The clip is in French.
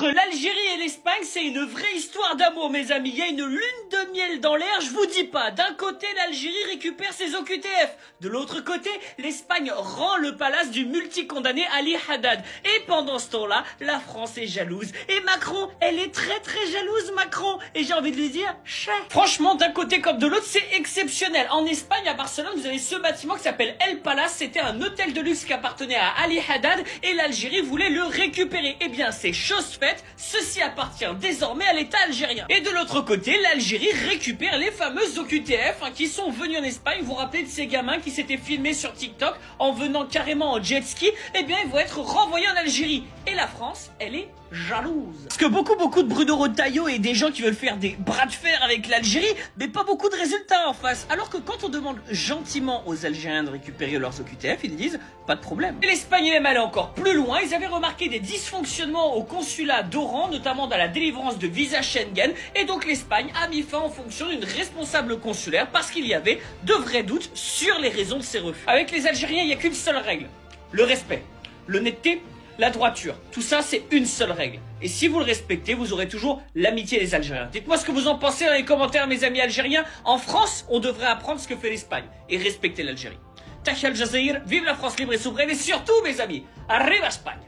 Entre l'Algérie et l'Espagne, c'est une vraie histoire d'amour, mes amis. Il y a une lune de miel dans l'air, je vous dis pas. D'un côté, l'Algérie récupère ses OQTF. De l'autre côté, l'Espagne rend le palace du multicondamné Ali Haddad. Et pendant ce temps-là, la France est jalouse. Et Macron, elle est très très jalouse, Macron. Et j'ai envie de lui dire, chef. Franchement, d'un côté comme de l'autre, c'est exceptionnel. En Espagne, à Barcelone, vous avez ce bâtiment qui s'appelle El Palace. C'était un hôtel de luxe qui appartenait à Ali Haddad. Et l'Algérie voulait le récupérer. Eh bien, c'est chose faite, ceci appartient désormais à l'État algérien. Et de l'autre côté, l'Algérie récupère les fameuses OQTF qui sont venus en Espagne. Vous vous rappelez de ces gamins qui s'étaient filmés sur TikTok en venant carrément en jet ski? Eh bien, ils vont être renvoyés en Algérie. Et la France, elle est jalouse. Parce que beaucoup de Bruno Retailleau et des gens qui veulent faire des bras de fer avec l'Algérie, mais pas beaucoup de résultats en face. Alors que quand on demande gentiment aux Algériens de récupérer leurs OQTF, ils disent pas de problème. Et l'Espagne est même allée encore plus loin. Ils avaient remarqué des dysfonctionnements au consulat d'Oran, notamment dans la délivrance de visa Schengen. Et donc l'Espagne a mis fin en fonction d'une responsable consulaire parce qu'il y avait de vrais doutes sur les raisons de ces refus. Avec les Algériens, il n'y a qu'une seule règle. Le respect, l'honnêteté, la droiture. Tout ça, c'est une seule règle. Et si vous le respectez, vous aurez toujours l'amitié des Algériens. Dites-moi ce que vous en pensez dans les commentaires, mes amis algériens. En France, on devrait apprendre ce que fait l'Espagne et respecter l'Algérie. Tahia Al Jazeera, vive la France libre et souveraine et surtout, mes amis, arrive à Espagne.